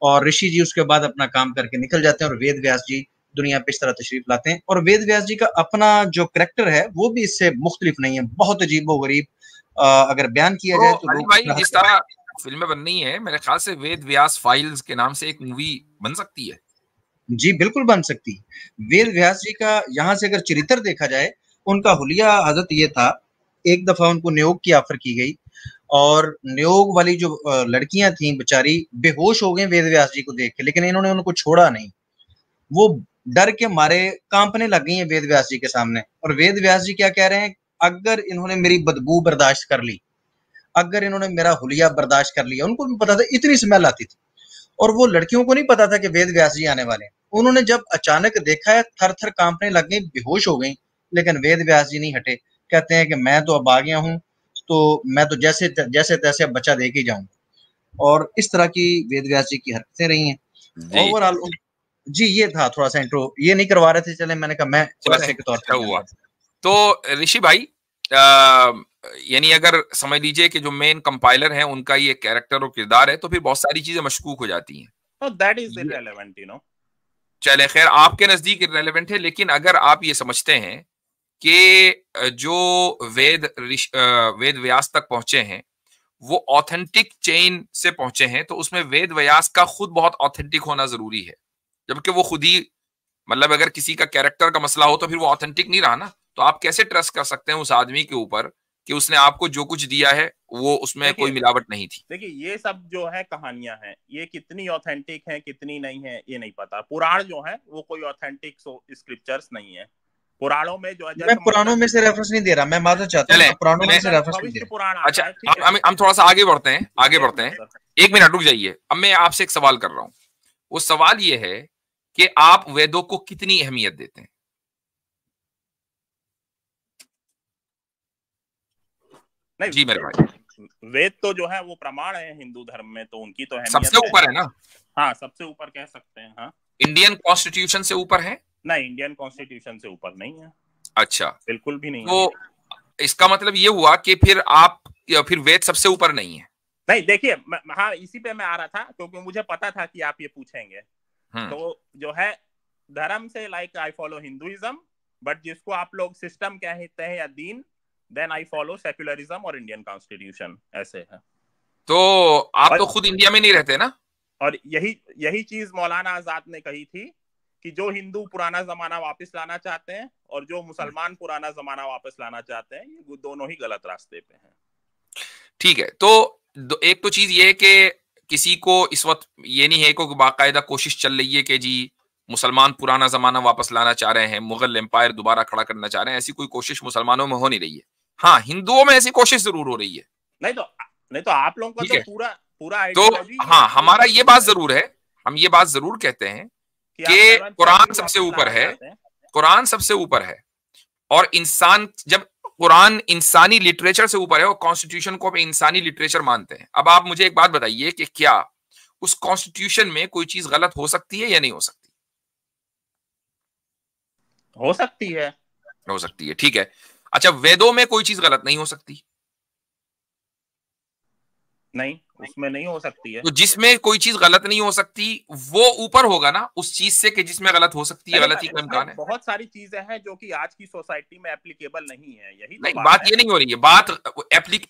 और ऋषि जी उसके बाद अपना काम करके निकल जाते हैं और वेद व्यास जी दुनिया पे इस तरह तशरीफ लाते हैं। और वेद व्यास जी का अपना जो करैक्टर है वो भी इससे मुख्तलिफ नहीं है, बहुत अजीबो-गरीब अगर बयान किया तो जाए तो अली लोग भाई जिस तरह फिल्में बन रही हैं, मेरे ख्याल से वेद व्यास फाइल्स के नाम से एक मूवी बन सकती है। जी, बिल्कुल बन सकती है। वेद व्यास जी का यहाँ से अगर चरित्र देखा जाए, उनका हुलिया हज़रत ये था, एक दफ़ा उनको नियोग की ऑफ़र की गई और नियोग वाली जो लड़कियाँ थीं बेचारी बेहोश हो गईं वेद व्यास जी को देख के, लेकिन इन्होंने उनको छोड़ा नहीं। वो डर के मारे काँपने लग गई हैं वेद व्यास जी के सामने और वेद व्यास जी क्या कह रहे हैं, अगर इन्होंने मेरी बदबू बर्दाश्त कर ली, अगर इन्होंने मेरा हुलिया बर्दाश्त कर लिया, उनको भी पता था इतनी स्मेल आती थी और वो लड़कियों को नहीं पता था कि वेद व्यास जी आने वाले हैं। उन्होंने जब अचानक देखा है, थर-थर काँपने लग गईं, बेहोश हो गईं, लेकिन वेद व्यास जी नहीं हटे। कहते हैं कि मैं तो अब आ गया हूँ, तो मैं तो जैसे-तैसे अब बचा दे के ही जाऊँगा। और इस तरह की वेद व्यास जी की हरकतें रही हैं। जी ओवरऑल जी, ये था थोड़ा-सा इंट्रो, ये नहीं करवा रहे थे, चलें मैंने कहा मैं चले, खुलासे के तौर अच्छा पे बयान हुआ। करता तो ऋषि भाई यानी अगर समझ लीजिए कि जो मेन कंपाइलर हैं उनका ये कैरेक्टर और किरदार है, तो फिर बहुत सारी चीजें मशकूक हो जाती हैं। No, that is ये irrelevant, you know. चले खैर आपके नजदीक इररेलेवेंट है, लेकिन अगर आप ये समझते हैं कि जो वेद व्यास तक पहुंचे हैं वो ऑथेंटिक चेन से पहुंचे हैं, तो उसमें वेद व्यास का खुद बहुत ऑथेंटिक होना जरूरी है, जबकि वो खुद ही मतलब अगर किसी का कैरेक्टर का मसला हो तो फिर वो ऑथेंटिक नहीं रहा ना। तो आप कैसे ट्रस्ट कर सकते हैं उस आदमी के ऊपर कि उसने आपको जो कुछ दिया है वो उसमें कोई मिलावट नहीं थी। देखिए ये सब जो है कहानियां हैं, ये कितनी ऑथेंटिक है कितनी नहीं है ये नहीं पता। पुराण जो है वो कोई ऑथेंटिक स्क्रिप्चर्स नहीं है। पुराणों में जो है मैं पुराणों में से रेफरेंस नहीं दे रहा, मैं माजरत चाहता हूँ, पुराणों में से रेफरेंस नहीं दे भविष्य रहा। पुराण अच्छा, आता है, ठीक है। हम थोड़ा सा आगे बढ़ते हैं, एक मिनट रुक जाइए। अब मैं आपसे एक सवाल कर रहा हूं, वो सवाल ये है कि आप वेदों को कितनी अहमियत देते हैं? नहीं जी मेरे भाई। वेद तो जो है वो प्रमाण है हिंदू धर्म में, तो उनकी तो अहमियत सबसे ऊपर है ना? हाँ सबसे ऊपर कह सकते हैं। हाँ इंडियन कॉन्स्टिट्यूशन से ऊपर है? नहीं, इंडियन कॉन्स्टिट्यूशन से ऊपर नहीं है। अच्छा, बिल्कुल भी नहीं तो है। इसका मतलब ये हुआ कि फिर वेद सबसे ऊपर नहीं है? नहीं देखिए, हाँ इसी पे मैं आ रहा था क्योंकि मुझे पता था कि आप ये पूछेंगे। तो जो है धर्म से like I follow Hinduism, but जिसको आप लोग सिस्टम कहते हैं या दीन, देन आई फॉलो सेक्युलरिज्म और इंडियन कॉन्स्टिट्यूशन, ऐसे है। तो आप तो खुद इंडिया में नहीं रहते ना? और यही चीज मौलाना आजाद ने कही थी कि जो हिंदू पुराना जमाना वापस लाना चाहते हैं और जो मुसलमान पुराना जमाना वापस लाना चाहते हैं, ये दोनों ही गलत रास्ते पे हैं। ठीक है, तो एक तो चीज ये है कि किसी को इस वक्त ये नहीं है कि बाकायदा कोशिश चल रही है कि जी मुसलमान पुराना जमाना वापस लाना चाह रहे हैं, मुगल एम्पायर दोबारा खड़ा करना चाह रहे हैं, ऐसी कोई कोशिश मुसलमानों में हो नहीं रही है। हाँ, हिंदुओं में ऐसी कोशिश जरूर हो रही है। नहीं तो आप लोगों का तो पूरा तो हाँ, हमारा ये बात जरूर है, हम ये बात जरूर कहते हैं कि कुरान सबसे ऊपर है, कुरान सबसे ऊपर है। और इंसान जब कुरान इंसानी लिटरेचर से ऊपर है और कॉन्स्टिट्यूशन को इंसानी लिटरेचर मानते हैं। अब आप मुझे एक बात बताइए कि क्या उस कॉन्स्टिट्यूशन में कोई चीज गलत हो सकती है या नहीं हो सकती? हो सकती है। हो सकती है, ठीक है। अच्छा, वेदों में कोई चीज गलत नहीं हो सकती? नहीं, उसमें नहीं हो सकती है। तो जिसमें कोई चीज गलत नहीं हो सकती वो ऊपर होगा ना उस चीज से कि जिसमें गलत हो सकती है, गलती का इम्कान है। बहुत सारी चीजें हैं जो कि आज की सोसाइटी में एप्लीकेबल नहीं है, यही नहीं, बात ये नहीं हो रही है, बात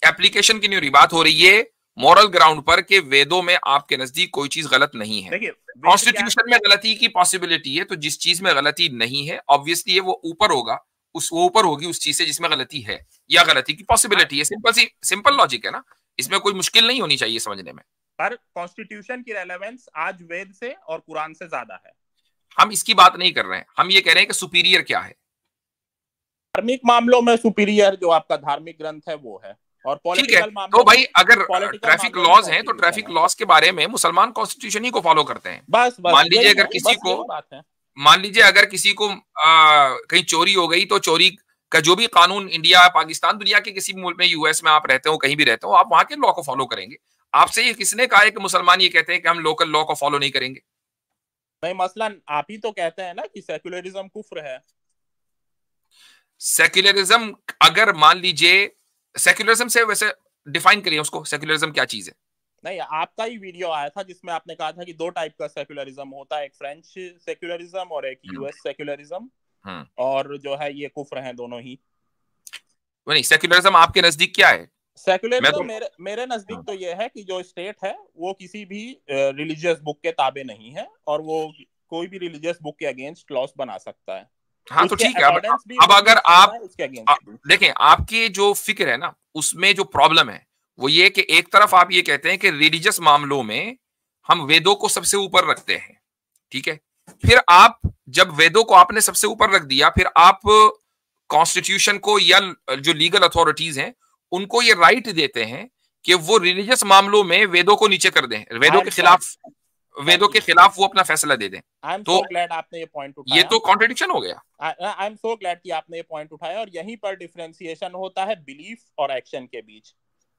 एप्लीकेशन की नहीं हो रही, बात हो रही है मॉरल ग्राउंड पर कि वेदों में आपके नजदीक कोई चीज गलत नहीं है। कॉन्स्टिट्यूशन में गलती की पॉसिबिलिटी है, तो जिस चीज में गलती नहीं है ऑब्वियसली वो ऊपर होगा, वो ऊपर होगी उस चीज से जिसमें गलती है या गलती की पॉसिबिलिटी है। सिंपल लॉजिक है ना, इसमें कोई मुश्किल नहीं होनी चाहिए समझने में। पर कॉन्स्टिट्यूशन की रेलेवेंस आज वेद से और कुरान से ज्यादा है। हम इसकी बात नहीं कर रहे हैं, हम ये कह रहे हैं कि सुपीरियर क्या है। धार्मिक मामलों में सुपीरियर जो आपका धार्मिक ग्रंथ है वो है, और पॉलिटिकल मामलों तो भाई अगर ट्रैफिक लॉज हैं तो ट्रैफिक लॉज के बारे में मुसलमान कॉन्स्टिट्यूशन ही को फॉलो करते हैं। बस मान लीजिए अगर किसी को कहीं चोरी हो गई, तो चोरी का जो भी कानून इंडिया, पाकिस्तान, दुनिया के किसी मुल्क में, यूएस में आप रहते हो, कहीं भी रहते हो, आप वहां के लॉ को फॉलो करेंगे। आपसे ये किसने कहा है कि मुसलमान ये कहते हैं कि हम लोकल लॉ को फॉलो नहीं करेंगे? नहीं, मसलन आप ही तो कहते हैं ना कि सेक्युलरिज्म कुफ्र है। सेक्युलरिज्म, अगर मान लीजिए सेक्युलरिज्म से वैसे डिफाइन करिए उसको, सेक्युलरिज्म क्या चीज है? नहीं, आपका ही वीडियो आया था जिसमें आपने कहा था कि दो टाइप का सेक्युलरिज्म होता है, एक फ्रेंच सेक्युलरिज्म और एक यूएस सेक्युलरिज्म, और जो है ये कुफ्र हैं दोनों ही। नहीं, सेक्युलरिज्म आपके नजदीक क्या है? सेक्युलरिज्म मेरे नजदीक तो ये है कि जो स्टेट है वो किसी भी रिलीजियस बुक के ताबे नहीं है, और वो कोई भी रिलीजियस बुक के अगेंस्ट लॉस बना सकता है। हाँ तो ठीक है। अब अगर आप देखें, आपकी जो फिक्र है ना, उसमें जो प्रॉब्लम है वो ये कि एक तरफ आप ये कहते हैं कि रिलीजियस मामलों में हम वेदों को सबसे ऊपर रखते हैं, ठीक है। फिर आप जब वेदों को आपने सबसे ऊपर रख दिया, फिर आप कॉन्स्टिट्यूशन को या जो लीगल अथॉरिटीज हैं उनको ये राइट देते हैं कि वो रिलीजियस मामलों में वेदों को नीचे कर दें, वेदों के खिलाफ वो अपना फैसला दे दें। तो ग्लैड आपने ये पॉइंट उठाया। ये तो कॉन्ट्रडिक्शन हो गया। आई एम सो ग्लैड कि आपने ये पॉइंट उठाया, और यहीं पर डिफरेंशिएशन होता है बिलीफ और एक्शन के बीच।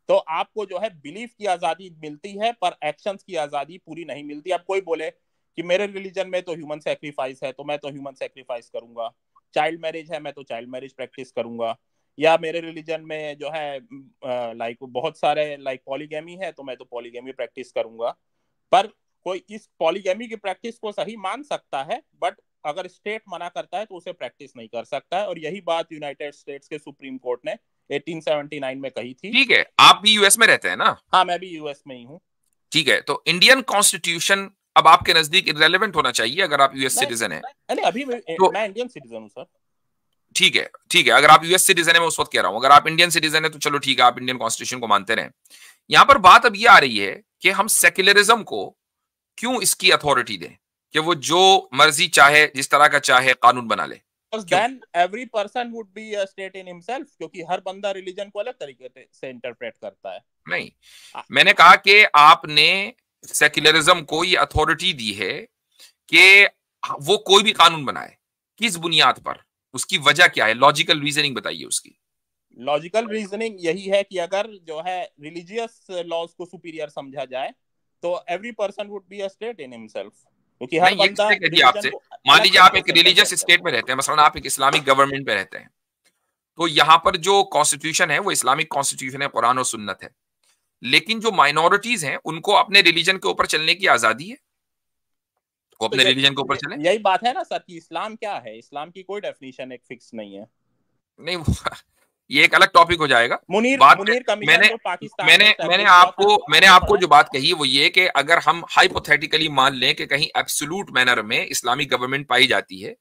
तो आपको जो है बिलीफ की आजादी मिलती है, पर एक्शंस की आजादी पूरी नहीं मिलती। अब कोई बोले कि मेरे रिलीजन में तो ह्यूमन सेक्रीफाइस है, तो मैं तो ह्यूमन सेक्रीफाइस करूंगा, चाइल्ड मैरिज है, मैं तो चाइल्ड मैरिज प्रैक्टिस करूंगा, या मेरे रिलीजन में जो है लाइक बहुत सारे लाइक पॉलीगैमी है, तो मैं तो पॉलीगैमी प्रैक्टिस करूंगा। पर कोई इस पॉलीगैमी की प्रैक्टिस को सही मान सकता है, बट अगर स्टेट मना करता है तो उसे प्रैक्टिस नहीं कर सकता है। और यही बात यूनाइटेड स्टेट्स के सुप्रीम कोर्ट ने 1879 में कही थी। ठीक है, आप भी यूएस में रहते हैं ना? हाँ, मैं भी यूएस में ही हूँ। ठीक है, तो इंडियन कॉन्स्टिट्यूशन अब आपके नजदीक इररिलेवेंट होना चाहिए अगर आप यूएस सिटीजन हैं? नहीं, अभी मैं इंडियन सिटीजन हूँ सर। ठीक है, ठीक है, अगर आप यूएस सिटीजन है, मैं उस वक्त कह रहा हूं अगर आप इंडियन सिटीजन है तो चलो ठीक है, आप इंडियन कॉन्स्टिट्यूशन को मानते रहे। यहां पर बात अब ये आ रही है कि हम सेक्युलरिज्म को क्यों इसकी अथॉरिटी दें कि वो जो मर्जी चाहे, जिस तरह का चाहे कानून बना ले। Then every person would be a state in himself, क्योंकि हर बंदा रिलीजन को अलग तरीके से इंटरप्रेट करता है। नहीं, मैंने कहा कि आपने सेक्युलरिज्म को ये अथॉरिटी दी है कि वो कोई भी कानून बनाए, किस बुनियाद पर, उसकी वजह क्या है, लॉजिकल रीजनिंग बताइए उसकी। लॉजिकल रीजनिंग यही है कि अगर जो है रिलीजियस लॉज को सुपीरियर समझा जाए तो every person would be a state in himself, क्योंकि हर बंदा आपसे मान लीजिए आप एक रिलीजियस स्टेट में रहते हैं, मसलन आप एक इस्लामिक गवर्नमेंट में रहते हैं, तो यहाँ पर जो कॉन्स्टिट्यूशन है वो इस्लामिक कॉन्स्टिट्यूशन है, कुरान और सुन्नत है, लेकिन जो माइनॉरिटीज हैं उनको अपने रिलीजन के ऊपर चलने की आजादी है, वो अपने रिलीजन के ऊपर चले। यही बात है ना सर कि इस्लाम क्या है, इस्लाम की कोई डेफिनेशन एक फिक्स नहीं है। नहीं, ये एक अलग टॉपिक हो जाएगा। मुनीर मैंने आपको जो बात कही वो ये कि अगर हम हाइपोथेटिकली मान लें कि कहीं एब्सोल्यूट मैनर में इस्लामिक गवर्नमेंट पाई जाती है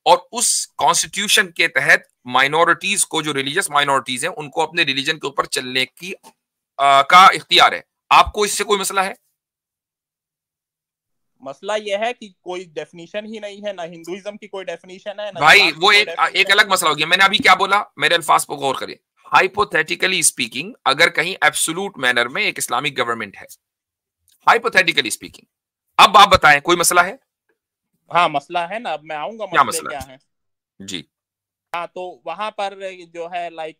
और उस कॉन्स्टिट्यूशन के तहत माइनॉरिटीज को, जो रिलीजियस माइनॉरिटीज हैं, उनको अपने रिलीजन के ऊपर चलने की का इख्तियार है, आपको इससे कोई मसला है? मसला यह है कि कोई डेफिनेशन ही नहीं है, ना हिंदुइज्म की कोई डेफिनेशन है, ना भाई वो एक अलग मसला हो गया। मैंने अभी क्या बोला, मेरे अल्फाज पर गौर करें। हाइपोथेटिकली स्पीकिंग, अगर कहीं एब्सोल्यूट मैनर में एक इस्लामिक गवर्नमेंट है, हाइपोथेटिकली स्पीकिंग, अब आप बताएं कोई मसला है? हाँ मसला है ना, अब मैं आऊंगा। क्या मसला क्या है? जी हाँ, तो वहां पर जो है लाइक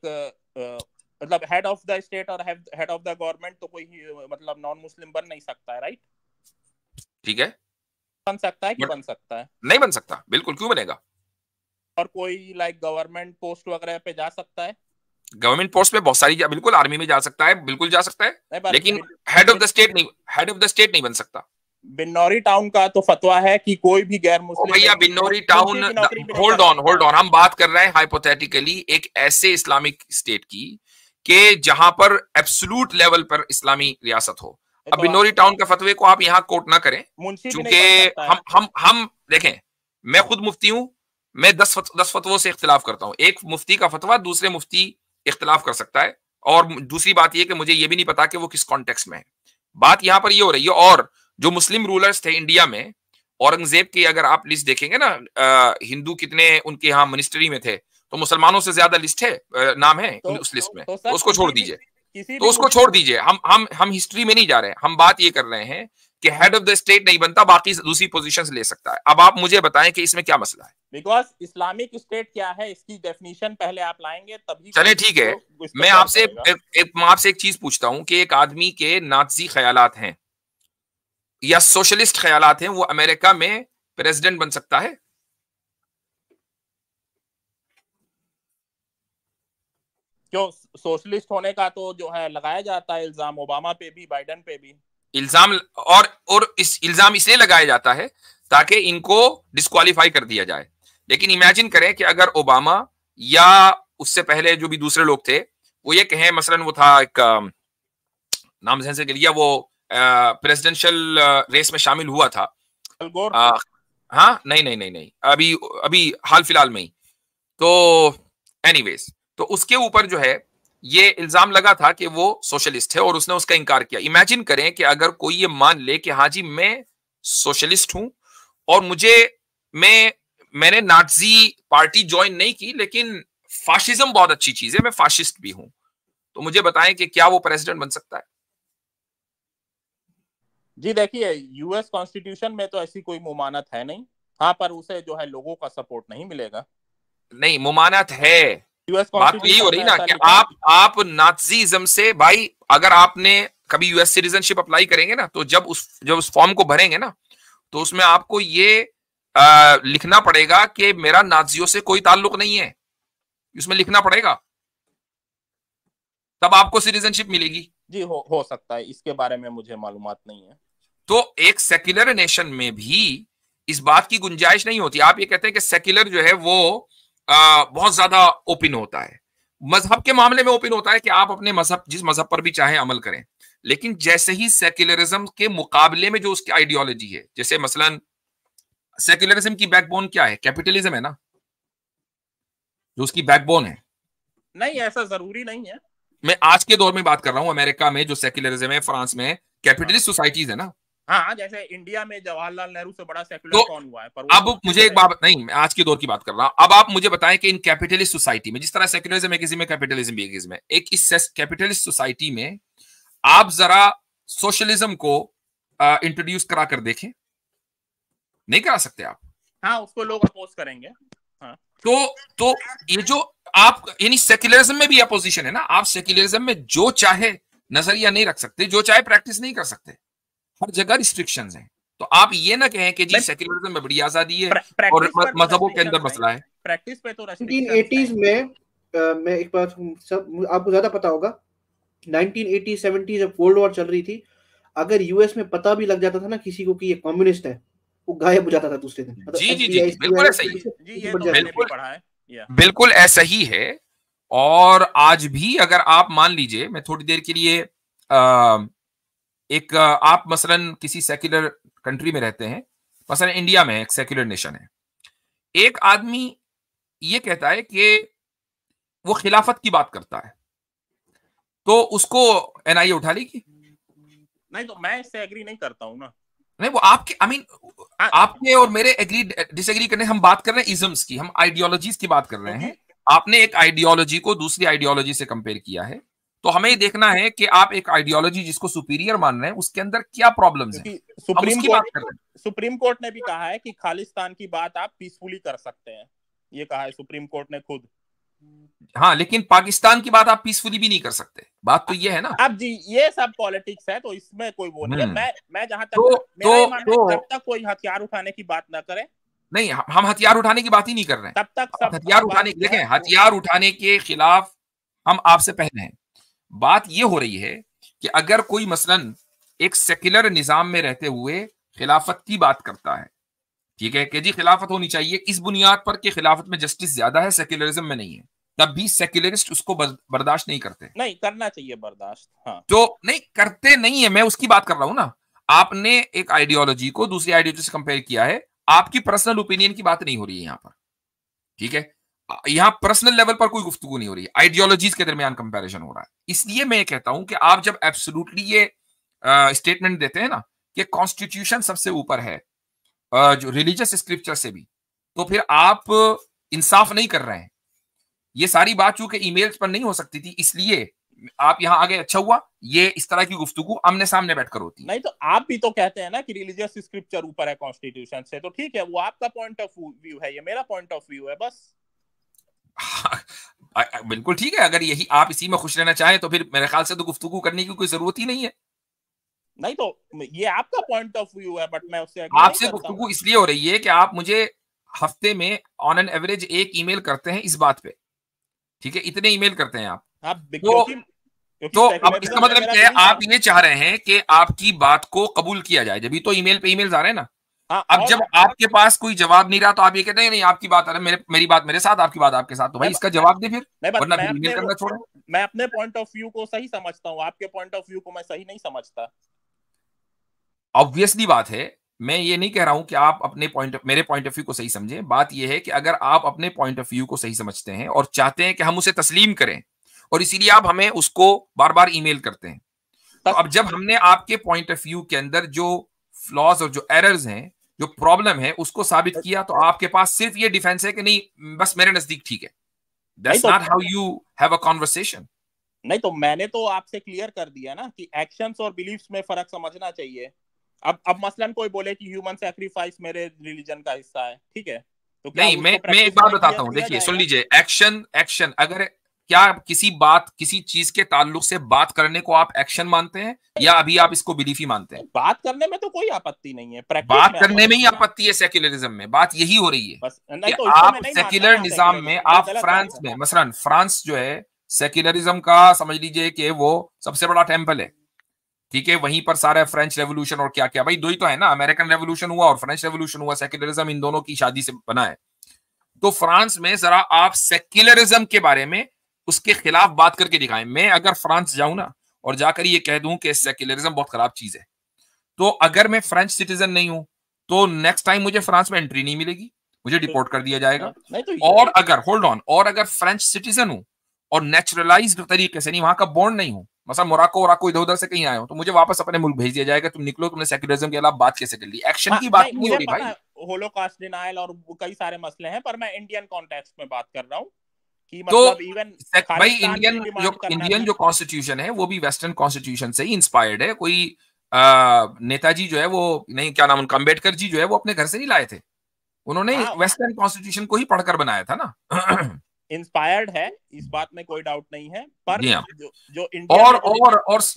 मतलब हेड ऑफ द स्टेट और हेड ऑफ द गवर्नमेंट तो कोई मतलब नॉन मुस्लिम बन नहीं सकता है, राइट? ठीक है, बन सकता है कि बन सकता है? नहीं बन सकता, बिल्कुल, क्यों बनेगा? और कोई लाइक गवर्नमेंट पोस्ट वगैरह पे जा सकता है? गवर्नमेंट पोस्ट पे बहुत सारी बिल्कुल, आर्मी में जा सकता है, बिल्कुल जा सकता है, लेकिन हेड ऑफ द स्टेट नहीं बन सकता। बिन्नौरी टाउन का तो फतवा है कि कोई भी गैर मुस्लिम भैया बिन्नौरी टाउन, होल्ड ऑन, हम बात कर रहे हैं हाइपोथेटिकली एक ऐसे इस्लामिक स्टेट की कि जहां पर एब्सोल्यूट लेवल पर इस्लामी रियासत हो। अब बिन्नौरी टाउन के फतवे को आप यहां कोट ना करें, क्योंकि हम देखें, मैं खुद मुफ्ती हूं, मैं 10 फतवों से इख्तिलाफ करता हूं। एक मुफ्ती का फतवा दूसरे मुफ्ती इख्तिलाफ कर सकता है, और दूसरी बात यह कि मुझे यह भी नहीं पता कि वो किस कॉन्टेक्स्ट में है। बात यहां पर यह हो रही है। और जो मुस्लिम रूलर्स थे इंडिया में, औरंगजेब की अगर आप लिस्ट देखेंगे ना, हिंदू कितने उनके यहाँ मिनिस्ट्री में थे, तो मुसलमानों से ज्यादा लिस्ट है, नाम है उस लिस्ट में। तो उसको छोड़ दीजिए, तो उसको छोड़ दीजिए, हम हिस्ट्री में नहीं जा रहे हैं, हम बात ये कर रहे हैं कि हेड ऑफ द स्टेट नहीं बनता, बाकी दूसरी पोजीशंस ले सकता है। अब आप मुझे बताएं कि इसमें क्या मसला है? बिकॉज इस्लामिक स्टेट क्या है इसकी डेफिनेशन पहले आप लाएंगे तभी। चले ठीक है, मैं आपसे एक चीज पूछता हूं कि एक आदमी के नाज़ी ख्यालात हैं या सोशलिस्ट ख्यालात हैं, वो अमेरिका में प्रेसिडेंट बन सकता है? क्यों सोशलिस्ट होने का तो जो है लगाया जाता है इल्जाम, ओबामा पे भी, बाइडेन पे भी इल्जाम, और इस इल्जाम इसलिए लगाया जाता है ताकि इनको डिस्क्वालीफाई कर दिया जाए। लेकिन इमेजिन करें कि अगर ओबामा या उससे पहले जो भी दूसरे लोग थे वो ये कहें, मसलन वो था एक नाम जहन से गया, वो प्रेसिडेंशियल रेस में शामिल हुआ था, हाँ नहीं नहीं नहीं नहीं अभी अभी हाल फिलहाल में ही, तो एनीवेज, तो उसके ऊपर जो है ये इल्जाम लगा था कि वो सोशलिस्ट है और उसने उसका इनकार किया। इमेजिन करें कि अगर कोई ये मान ले कि हाँ जी मैं सोशलिस्ट हूं और मैंने नाजी पार्टी ज्वाइन नहीं की, लेकिन फाशिज्म बहुत अच्छी चीज है, मैं फाशिस्ट भी हूं, तो मुझे बताएं कि क्या वो प्रेसिडेंट बन सकता है? जी देखिए, यूएस कॉन्स्टिट्यूशन में तो ऐसी कोई मुमानत है नहीं, हाँ, पर उसे जो है लोगों का सपोर्ट नहीं मिलेगा। नहीं, मुमानत है, यूएस बात तो यही हो रही ना कि आप नाजीज्म से, भाई अगर आपने कभी यूएस सिटीजनशिप अप्लाई करेंगे ना, तो जब उस फॉर्म को भरेंगे ना, तो उसमें आपको ये लिखना पड़ेगा कि मेरा नाजियों से कोई ताल्लुक नहीं है, उसमें लिखना पड़ेगा, तब आपको सिटीजनशिप मिलेगी। जी हो सकता है, इसके बारे में मुझे मालूमात नहीं है। तो एक सेक्युलर नेशन में भी इस बात की गुंजाइश नहीं होती। आप ये कहते हैं कि सेक्युलर जो है वो बहुत ज्यादा ओपन होता है, मजहब के मामले में ओपन होता है कि आप अपने मजहब, जिस मजहब पर भी चाहे अमल करें, लेकिन जैसे ही सेक्युलरिज्म के मुकाबले में जो उसकी आइडियोलॉजी है, जैसे मसलन सेक्युलरिज्म की बैकबोन क्या है? कैपिटलिज्म है ना, जो उसकी बैकबोन है। नहीं, ऐसा जरूरी नहीं है। मैं आज के दौर में बात कर रहा हूं, अमेरिका में जो सेक्युलरिज्म है, फ्रांस में कैपिटलिस्ट सोसाइटीज है ना। हाँ, जैसे इंडिया में जवाहरलाल नेहरू से बड़ा सेक्युलर कौन हुआ है? पर अब मुझे एक बात नहीं, मैं आज के दौर की बात कर रहा हूं। अब आप मुझे बताएं कि इन कैपिटलिस्ट सोसाइटी में, जिस तरह सेक्युलरिज्म है किसी में, कैपिटलिज्म भी है किसी में, एक इस कैपिटलिस्ट सोसाइटी में आप जरा सोशलिज्म को इंट्रोड्यूस करा कर देखें, नहीं करा सकते आप। हाँ, उसको लोग अपोज करेंगे। हाँ, तो ये जो आप, यानी सेक्युलरिज्म में भी अपोजिशन है ना, आप सेक्युलरिज्म में जो चाहे नजरिया नहीं रख सकते, जो चाहे प्रैक्टिस नहीं कर सकते, हर जगह रिस्ट्रिक्शंस हैं। तो आप ये ना कहें कि जी सेक्युलरिज्म में बड़ी आजादी है और मजहबों के अंदर मसला है। प्रैक्टिस पे तो 1980s में मैं एक बात सब आपको ज्यादा पता होगा, 1980 70 जब वर्ल्ड वॉर चल रही थी, अगर यूएस में पता भी लग जाता था ना किसी को कि ये कम्युनिस्ट है, वो गायब हो जाता था दूसरे दिन। जी जी जी, बिल्कुल ऐसा ही है, बिल्कुल ऐसा ही है। और आज भी अगर आप मान लीजिए, मैं थोड़ी देर के लिए आप मसलन किसी सेक्युलर कंट्री में रहते हैं, मसलन इंडिया में एक सेक्युलर नेशन है, एक आदमी ये कहता है कि वो खिलाफत की बात करता है, तो उसको एनआईए उठा लेगी? नहीं, तो मैं इससे एग्री नहीं करता हूं ना। नहीं, वो आपके आपके और मेरे एग्री डिसएग्री करने, हम बात कर रहे हैं इज्म्स की, हम आइडियोलॉजीज की बात कर रहे हैं। आपने एक आइडियोलॉजी को दूसरी आइडियोलॉजी से कंपेयर किया है, तो हमें ये देखना है कि आप एक आइडियोलॉजी जिसको सुपीरियर मान रहे हैं, उसके अंदर क्या प्रॉब्लम्स हैं। सुप्रीम कोर्ट ने भी कहा है कि खालिस्तान की बात आप पीसफुली कर सकते हैं, ये कहा है सुप्रीम कोर्ट ने खुद। हाँ, लेकिन पाकिस्तान की बात आप पीसफुली भी नहीं कर सकते, बात तो ये है ना। अब जी ये सब पॉलिटिक्स है, तो इसमें कोई वो नहीं है। मैं जहां तक मेरा ये मानना है, जब तक कोई हथियार उठाने की बात ना करे, नहीं, हम हथियार उठाने की बात ही नहीं कर रहे हैं, तब तक सब हथियार उठाने, देखें, हथियार उठाने के खिलाफ हम आपसे पहले हैं। बात ये हो रही है कि अगर कोई मसलन एक सेक्युलर निजाम में रहते हुए खिलाफत की बात करता है, ठीक है कि जी खिलाफत होनी चाहिए, इस बुनियाद पर कि खिलाफत में जस्टिस ज्यादा है, सेक्युलरिज्म में नहीं है, तब भी सेक्युलरिस्ट उसको बर्दाश्त नहीं करते। नहीं करना चाहिए बर्दाश्त, हाँ। तो नहीं करते नहीं है, मैं उसकी बात कर रहा हूं ना। आपने एक आइडियोलॉजी को दूसरी आइडियोलॉजी से कंपेयर किया है, आपकी पर्सनल ओपिनियन की बात नहीं हो रही है यहाँ पर, ठीक है, यहां पर्सनल लेवल पर कोई गुफ्तगू नहीं हो रही है, आइडियोलॉजीज के दरमियान कंपैरिजन हो रहा है। इसलिए मैं ये कहता हूं कि आप जब एब्सोल्युटली ये स्टेटमेंट देते हैं ना कि कॉन्स्टिट्यूशन सबसे ऊपर है जो रिलीजियस स्क्रिप्चर से भी, तो फिर आप इंसाफ नहीं कर रहे हैं। ये सारी बात चूंकि ईमेल्स पर नहीं हो सकती थी, इसलिए आप यहां आ गए, अच्छा हुआ, ये इस तरह की गुफ्तगू आमने सामने बैठकर होती है। नहीं, तो आप भी तो कहते हैं ना कि रिलीजियस स्क्रिप्चर ऊपर है कॉन्स्टिट्यूशन से, तो ठीक है, वो आपका पॉइंट ऑफ व्यू है, ये मेरा पॉइंट ऑफ व्यू है, बस। बिल्कुल ठीक है, अगर यही आप इसी में खुश रहना चाहें तो फिर मेरे ख्याल से तो गुफ्तगू करने की कोई जरूरत ही नहीं है। नहीं, तो ये आपका पॉइंट ऑफ व्यू है, बट मैं उससे आपसे गुफ्तगू इसलिए हो रही है कि आप मुझे हफ्ते में ऑन एन एवरेज एक ईमेल करते हैं इस बात पे, ठीक है, इतने ईमेल करते हैं आप, तो अब इसका मतलब क्या है, आप ये चाह रहे हैं कि आपकी बात को कबूल किया जाए, जब तो ईमेल पे ईमेल्स आ रहे हैं ना। अब जब आपके पास कोई जवाब नहीं रहा तो आप ये कहते हैं नहीं आपकी बात मेरी बात मेरे साथ, आपकी बात आपके साथ, तो भाई इसका जवाब दे फिर, वरना फिर ईमेल करना छोड़ो। मैं अपने पॉइंट ऑफ व्यू को सही समझता हूँ, आपके पॉइंट ऑफ व्यू को मैं सही नहीं समझता। ऑब्वियसली बात है, मैं ये नहीं कह रहा हूं कि आप अपने मेरे पॉइंट ऑफ व्यू को सही समझें। बात यह है कि अगर आप अपने पॉइंट ऑफ व्यू को सही समझते हैं और चाहते हैं कि हम उसे तस्लीम करें, और इसीलिए आप हमें उसको बार बार ईमेल करते हैं, तो अब जब हमने आपके पॉइंट ऑफ व्यू के अंदर जो फ्लॉज और जो एरर्स हैं, जो प्रॉब्लम है, उसको साबित किया, तो आपके पास सिर्फ ये डिफेंस है कि नहीं बस मेरे नजदीक ठीक है। That's not how you have a conversation. नहीं तो मैंने तो आपसे क्लियर कर दिया ना कि एक्शंस और बिलीफ्स में फर्क समझना चाहिए। अब मसलन कोई बोले कि ह्यूमन सैक्रिफाइस मेरे रिलीजन का हिस्सा है, ठीक है, तो क्या नहीं, मैं एक बात बताता हूं, देखिए सुन लीजिए, एक्शन अगर क्या किसी चीज के ताल्लुक से बात करने को आप एक्शन मानते हैं, या अभी आप इसको बिलीफ ही मानते हैं? बात करने में तो कोई आपत्ति नहीं है, बात करने में ही आपत्ति है सेक्युलरिज्म में। बात यही हो रही है बस, तो आप सेक्युलर निजाम में, आप फ्रांस में, मसलन फ्रांस जो है सेक्युलरिज्म का समझ लीजिए कि वो सबसे बड़ा टेम्पल है, ठीक है, वहीं पर सारा फ्रेंच रेवोल्यूशन और क्या क्या, भाई दो ही तो है ना, अमेरिकन रेवोल्यूशन हुआ और फ्रेंच रेवोल्यूशन हुआ, सेक्युलरिज्म इन दोनों की शादी से बना है। तो फ्रांस में जरा आप सेक्युलरिज्म के बारे में उसके खिलाफ बात करके दिखाएं। मैं अगर फ्रांस जाऊं ना और जाकर ये कह दूं कि सेक्युलरिज्म बहुत खराब चीज है, तो अगर मैं फ्रेंच सिटीजन नहीं हूं तो नेक्स्ट टाइम मुझे फ्रांस में एंट्री नहीं मिलेगी, मुझे डिपोर्ट कर दिया जाएगा। और अगर होल्ड ऑन, और अगर फ्रेंच सिटीजन हूं और नेचुरलाइज्ड तरीके से, नहीं वहां का बॉन्ड नहीं हूं, मतलब मोरक्को इधर उधर से कहीं आए हो, तो मुझे वापस अपने मुल्क भेज दिया जाएगा, तुम निकलो, तुमने सेक्युलरिज्म के खिलाफ बात कैसे कर ली? एक्शन की बात नहीं हो रही भाई, होलोकॉस्ट डिनायल और कई सारे मसले हैं, पर मैं इंडियन कॉन्टेक्स्ट में बात कर रहा हूं कि मतलब तो इवन भाई इंडियन जो कॉन्स्टिट्यूशन है वो भी वेस्टर्न कॉन्स्टिट्यूशन से ही इंस्पायर्ड है। कोई नेताजी जो है वो, नहीं क्या नाम उनका, अम्बेडकर जी जो है वो अपने घर से नहीं लाए थे, उन्होंने वेस्टर्न कॉन्स्टिट्यूशन को ही पढ़कर बनाया था ना। इंस्पायर्ड है, इस बात में कोई डाउट नहीं है, पर जो इंडिया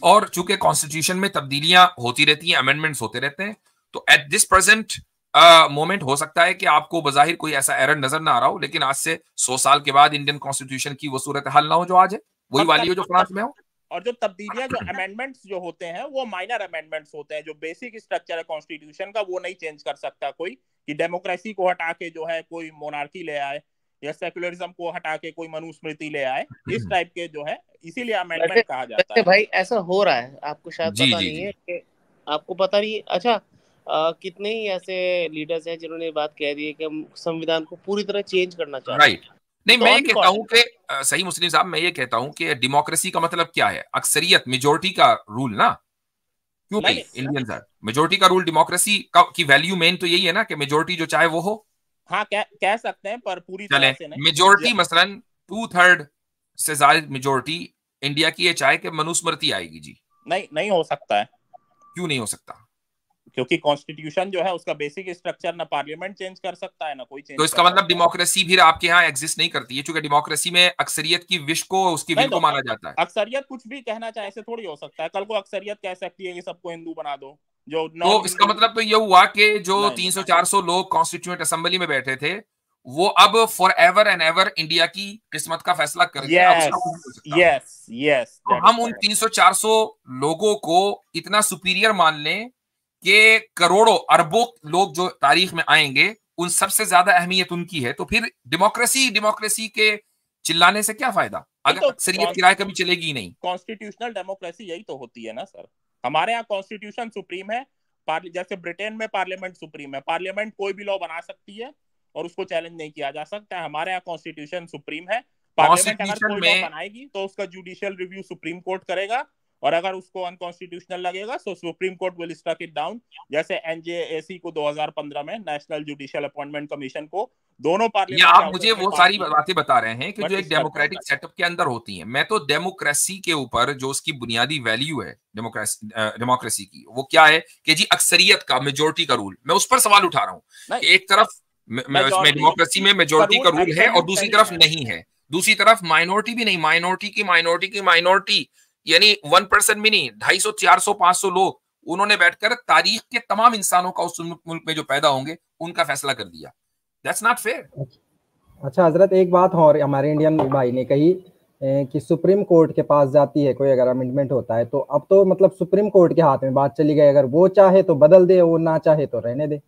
और चूंकि कॉन्स्टिट्यूशन में तब्दीलियां होती रहती हैं, अमेंडमेंट्स होते रहते हैं, तो एट दिस प्रेजेंट मोमेंट हो सकता है कि आपको बजाहिर कोई ऐसा एरर नजर ना आ रहा हो, लेकिन आज से 100 साल के बाद इंडियन कॉन्स्टिट्यूशन की वो सूरत हाल ना हो जो आज है, वही वाली हो जो फ्रांस में हो। और जो तब्दीलियां, जो अमेंडमेंट्स जो होते हैं वो माइनर अमेंडमेंट्स होते हैं, जो बेसिक स्ट्रक्चर है कॉन्स्टिट्यूशन का वो नहीं चेंज कर सकता कोई, कि डेमोक्रेसी को हटा के जो है कोई मोनार्की ले आए, या सेक्युलरिज्म को हटा के कोई मनुस्मृति ले आए, इस टाइप के जो है, इसीलिए अमेंडमेंट कहा जाता है। भाई ऐसा हो रहा है, आपको शायद पता नहीं है कि आपको पता नहीं। अच्छा, कितने ही ऐसे लीडर्स हैं जिन्होंने बात कह दी है कि हम संविधान को पूरी तरह चेंज करना चाहते हैं। राइट, नहीं मैं ये कहता हूं कि सही मुस्लिम साहब, मैं ये कहता हूं कि डेमोक्रेसी का मतलब क्या है? अक्सरियत, मेजोरिटी का रूल ना, क्योंकि इंडियन साहब मेजोरिटी का रूल, डेमोक्रेसी की वैल्यू मेन तो यही है ना कि मेजोरिटी जो चाहे वो हो। हाँ कह सकते हैं, पर पूरी तरह से नहीं। मेजोरिटी मसलन 2/3 से ज्यादा मेजोरिटी इंडिया की ये चाहे कि मनुस्मृति आएगी जी, नहीं हो सकता है। क्यों नहीं हो सकता? क्योंकि कॉन्स्टिट्यूशन जो है उसका बेसिक स्ट्रक्चर ना पार्लियामेंट चेंज कर सकता है ना कोई चेंज। तो इसका मतलब डेमोक्रेसी भी आपके यहाँ एग्जिस्ट नहीं करती है, क्योंकि डेमोक्रेसी में अक्सरियत की विश को, उसकी विल को माना जाता है। अक्सरियत कुछ भी कहना चाहे ऐसे थोड़ी हो सकता है, कल को अक्सरियत कह सकती है कि सबको हिंदू बना दो, जो तो इसका मतलब तो ये हुआ कि जो 300-400 लोग कॉन्स्टिट्यूएंट असेंबली में बैठे थे वो अब for ever and ever India की किस्मत का फैसला करेंगे। यस, तो हम उन 300-400 लोगों को इतना सुपीरियर मान लें कि करोड़ों अरबों लोग जो तारीख में आएंगे उन सबसे ज्यादा अहमियत उनकी है, तो फिर डेमोक्रेसी के चिल्लाने से क्या फायदा अगर अक्सरियत की राय कभी चलेगी ही नहीं। कॉन्स्टिट्यूशनल डेमोक्रेसी यही तो होती है ना सर। हमारे यहाँ कॉन्स्टिट्यूशन सुप्रीम है, जैसे ब्रिटेन में पार्लियामेंट सुप्रीम है, पार्लियामेंट कोई भी लॉ बना सकती है और उसको चैलेंज नहीं किया जा सकता है। हमारे यहाँ कॉन्स्टिट्यूशन सुप्रीम है, पार्लियामेंट अगर कोई लॉ बनाएगी तो उसका जुडिशियल रिव्यू सुप्रीम कोर्ट करेगा, और अगर उसको अनकॉन्स्टिट्यूशनल लगेगा तो supreme court will struck it down. जैसे एनजेएसी को 2015 में, नेशनल जुडिशियल अपॉइंटमेंट कमीशन को, दोनों पार्लियामेंट, आप मुझे वो सारी बातें बता रहे हैं कि जो एक डेमोक्रेटिक सेटअप के अंदर होती हैं। मैं तो डेमोक्रेसी के ऊपर जो उसकी बुनियादी वैल्यू है डेमोक्रेसी की, वो क्या है कि जी अक्सरियत का, मेजोरिटी का रूल, मैं उस पर सवाल उठा रहा हूँ। एक तरफ डेमोक्रेसी में मेजोरिटी का रूल है और दूसरी तरफ नहीं है, दूसरी तरफ माइनॉरिटी भी नहीं, माइनॉरिटी यानी 1% भी नहीं, 250, 400, 500 लोग, उन्होंने बैठकर तारीख के तमाम इंसानों का उस मुल्क में जो पैदा होंगे उनका फैसला कर दिया। That's not fair. अच्छा हजरत, एक बात और हमारे इंडियन भाई ने कही कि सुप्रीम कोर्ट के पास जाती है कोई अगर अमेंडमेंट होता है, तो अब तो मतलब सुप्रीम कोर्ट के हाथ में बात चली गई, अगर वो चाहे तो बदल दे, वो ना चाहे तो रहने दे।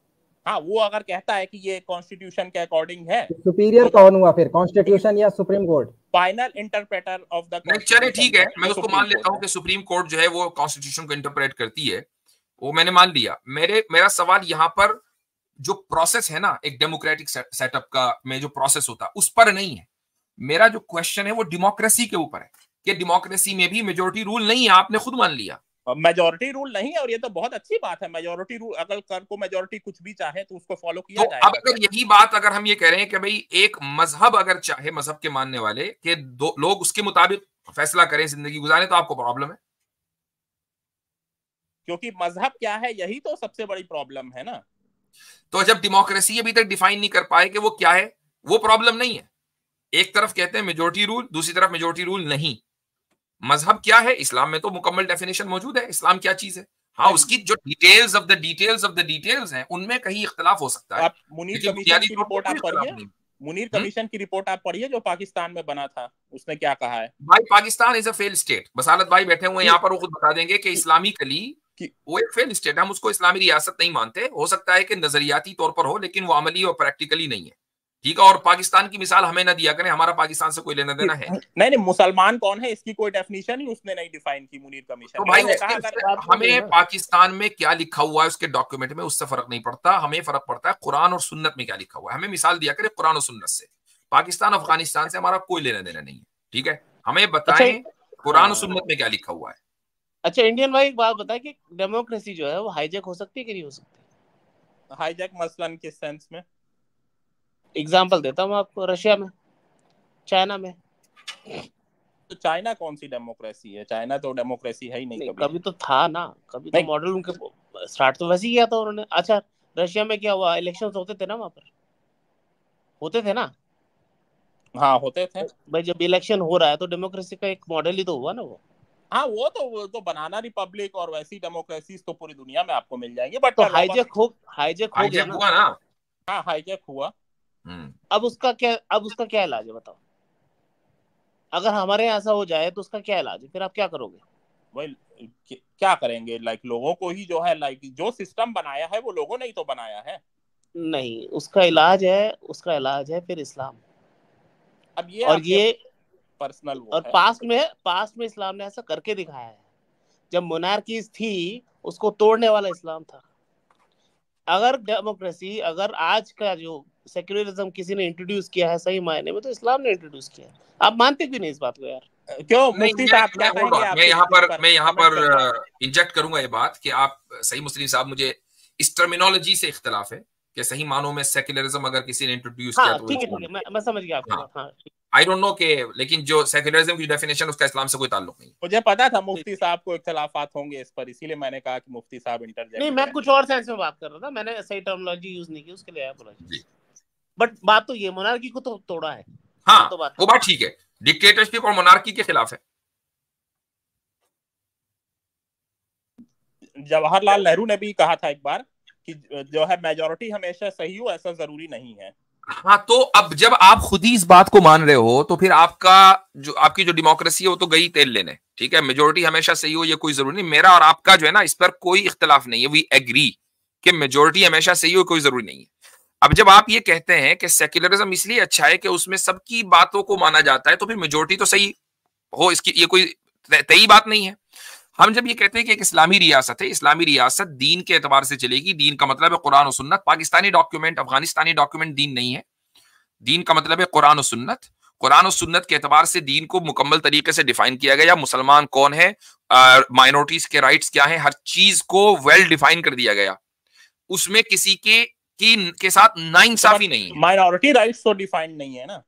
हाँ, वो अगर कहता है कि ये कॉन्स्टिट्यूशन के अकॉर्डिंग है, सुपीरियर कौन हुआ फिर, कॉन्स्टिट्यूशन या supreme court? Final interpreter of the नहीं, चले ठीक है, मैं उसको मान लेता हूँ कि सुप्रीम कोर्ट जो है वो कॉन्स्टिट्यूशन को इंटरप्रेट करती है, वो मैंने मान लिया। मेरा सवाल यहाँ पर जो प्रोसेस है ना, एक डेमोक्रेटिक सेटअप का में जो प्रोसेस होता है उस पर नहीं है। मेरा जो क्वेश्चन है वो डेमोक्रेसी के ऊपर है कि डेमोक्रेसी में भी मेजोरिटी रूल नहीं है, आपने खुद मान लिया मेजोरिटी रूल नहीं है, और ये तो बहुत अच्छी बात है। मेजोरिटी रूल, अगर कर को मेजोरिटी कुछ भी चाहे तो उसको फॉलो किया तो जाएगा। अब अगर यही बात अगर हम ये कह रहे हैं कि भाई एक मजहब अगर चाहे, मजहब के मानने वाले के दो लोग उसके मुताबिक फैसला करें, जिंदगी गुजारें, तो आपको प्रॉब्लम है? क्योंकि मजहब क्या है, यही तो सबसे बड़ी प्रॉब्लम है ना। तो जब डेमोक्रेसी अभी तक डिफाइन नहीं कर पाए कि वो क्या है, वो प्रॉब्लम नहीं है। एक तरफ कहते हैं मेजोरिटी रूल, दूसरी तरफ मेजोरिटी रूल नहीं। मजहब क्या है? इस्लाम में तो मुकम्मल डेफिनेशन मौजूद है, इस्लाम क्या चीज है। हाँ, उसकी जो डिटेल्स ऑफ द डिटेल्स हैं, उनमें कहीं इख्तिलाफ हो सकता है। आप मुनीर कमीशन की रिपोर्ट आप पढ़िए, मुनीर कमीशन की रिपोर्ट आप पढ़िए जो पाकिस्तान में बना था, उसने क्या कहा है। भाई Pakistan is a fail state. Basalat भाई बैठे हुए हैं यहाँ पर, वो खुद बता देंगे कि इस्लामिकली वो एक फेल स्टेट, हम उसको इस्लामी रियासत नहीं मानते। हो सकता है कि नजरियाती तौर पर हो, लेकिन वो अमली और प्रैक्टिकली नहीं है, ठीक है। और पाकिस्तान की मिसाल हमें ना दिया करें, हमारा पाकिस्तान से कोई लेना देना है नहीं। मुसलमान कौन है इसकी कोई डेफिनेशन ही उसने नहीं डिफाइन की मुनीर कमीशन। तो भाई हमें पाकिस्तान में क्या लिखा हुआ है उसके डॉक्यूमेंट में, उससे फर्क नहीं पड़ता। हमें फर्क पड़ता है कुरान और सुन्नत में क्या लिखा हुआ है। हमें मिसाल दिया करें कुरान और सुन्नत से। पाकिस्तान अफगानिस्तान से हमारा कोई लेना देना नहीं है, ठीक है। हमें बताएं कुरान और सुन्नत में क्या लिखा हुआ है। अच्छा इंडियन भाई, एक बात बताए कि डेमोक्रेसी जो है वो हाईजैक हो सकती है कि नहीं हो सकती? हाईजैक मसलन किस सेंस में? एग्जांपल देता हूँ आपको, रशिया में, चाइना में। तो चाइना कौन सी डेमोक्रेसी है? चाइना तो डेमोक्रेसी है ही नहीं। कभी तो था ना, कभी तो मॉडल उनके स्टार्ट तो वैसे ही किया था उन्होंने। अच्छा रशिया में क्या हुआ, इलेक्शंस होते थे ना वहां पर, होते थे ना? हाँ होते थे भाई। जब इलेक्शन हो रहा है तो डेमोक्रेसी का एक मॉडल ही तो हुआ ना वो। हाँ, वो तो बनाना रिपब्लिक और वैसी डेमोक्रेसीज तो पूरी दुनिया में आपको मिल जाएंगे। बट तो हाईजैक हो गया ना। हाँ, हाईजैक हुआ। अब उसका क्या इलाज है बताओ? अगर हमारे यहाँ ऐसा हो जाए तो उसका क्या इलाज है? फिर आप क्या करोगे? वही क्या करेंगे, लोगों को ही जो है जो सिस्टम बनाया है वो लोगों ने ही तो बनाया है। नहीं, उसका इलाज है फिर इस्लाम। अब ये पर्सनल वो और है। पास्ट में इस्लाम ने ऐसा करके दिखाया है। जब मोनार्कीज थी उसको तोड़ने वाला इस्लाम था। अगर डेमोक्रेसी, अगर आज का जो सेक्युलरिज्म किसी ने इंट्रोड्यूस किया है सही मायने में, तो इस्लाम ने इंट्रोड्यूस किया है। आप मानते भी नहीं इस बात को यार? क्यों मुफ्ती साहब क्या कहेंगे? मैं यहाँ पर इंजेक्ट करूंगा ये बात कि आप सही मुस्लिम साहब, मुझे इस टर्मिनोलॉजी से इख्तिलाफ है कि सही मानों में सेक्युलरिज्म अगर किसी ने इंट्रोड्यूस किया तो ठीक है, मैं समझ गया आपकी बात। हाँ, आई डोंट नो के, लेकिन जो सेक्युलरिज्म की डेफिनेशन उसका इस्लाम से कोई ताल्लुक नहीं। मुझे पता था मुफ्ती साहब को इख्तिलाफात होंगे इस पर, इसीलिए मैंने कहा कि मुफ्ती साहब इंटरजेक्ट। नहीं, मैं कुछ और सेंस में बात कर रहा था, मैंने सही टर्मिनोलॉजी यूज नहीं की, उसके लिए अपोलॉजी। बट बात तो ये, मोनार्की को तो तोड़ा है। हाँ, वो बात ठीक है, डिक्टेटरशिप और मोनार्की के खिलाफ है। जवाहरलाल नेहरू ने भी कहा था एक बार कि जो है मेजॉरिटी हमेशा सही हो, ऐसा जरूरी नहीं है। हाँ, तो अब जब आप खुद ही इस बात को मान रहे हो तो फिर आपकी जो डेमोक्रेसी है वो तो गई तेल लेने, ठीक है। मेजोरिटी हमेशा सही हो ये कोई जरूरी नहीं। मेरा और आपका जो है ना, इस पर कोई इख्तिलाफ नहीं है। वी एग्री कि मेजोरिटी हमेशा सही हो कोई जरूरी नहीं है। अब जब आप ये कहते हैं कि सेक्युलरिज्म इसलिए अच्छा है कि उसमें सबकी बातों को माना जाता है, तो फिर मेजोरिटी तो सही हो, इसकी ये कोई तय बात नहीं है। हम जब ये कहते हैं कि एक इस्लामी रियासत है, इस्लामी रियासत दीन के एतबार से चलेगी। दीन का मतलब है कुरान और सुन्नत। पाकिस्तानी डॉक्यूमेंट, अफगानिस्तानी डॉक्यूमेंट दीन नहीं है। दीन का मतलब है कुरान और सुन्नत। कुरान और सुन्नत के एतबार से दीन को मुकम्मल तरीके से डिफाइन किया गया। मुसलमान कौन है, माइनॉरिटीज के राइट्स क्या है, हर चीज को वेल डिफाइन कर दिया गया। उसमें किसी के साथ नाइंसाफी नहीं है। माइनॉरिटी राइट्स तो डिफाइन नहीं है ना?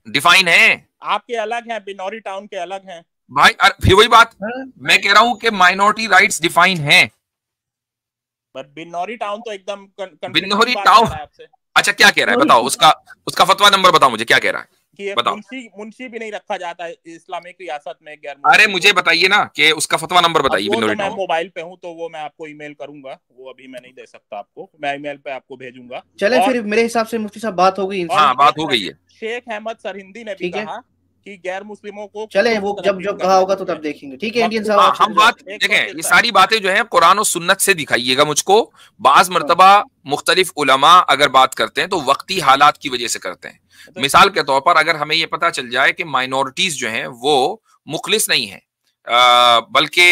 डिफाइन है, आपके अलग हैं, बिनौरी टाउन के अलग हैं भाई। फिर वही बात मैं कह रहा हूं कि माइनॉरिटी राइट्स डिफाइन हैं, बट बिनौरी टाउन तो एकदम बिनौरी टाउन। अच्छा क्या कह रहा है बताओ, उसका फतवा नंबर बताओ मुझे, क्या कह रहा है कि मुंशी भी नहीं रखा जाता इस्लामिक रियासत में गैर। अरे मुझे बताइए ना कि उसका फतवा नंबर बताइए। तो मैं मोबाइल पे हूँ तो वो मैं आपको ईमेल करूंगा, वो अभी मैं नहीं दे सकता आपको, मैं ईमेल पे आपको भेजूंगा। चले फिर मेरे हिसाब से मुफ्ती साहब बात हो गई। हाँ, बात हो गई है। शेख अहमद सरहिंदी ने भी कहा कि गैर मुस्लिमों को चले वो जब जब कहा होगा तो तब देखेंगे। ठीक है इंडियन साहब, हम बात देखें, ये सारी बातें जो है कुरान और सुन्नत से दिखाइएगा मुझको। बाज मर्तबा मुख्तलिफ उलमा अगर बात करते हैं तो वक्ती हालात की वजह से करते हैं। मिसाल के तौर पर अगर हमें ये पता चल जाए कि माइनॉरिटीज जो हैं वो मुखलिस नहीं है, बल्कि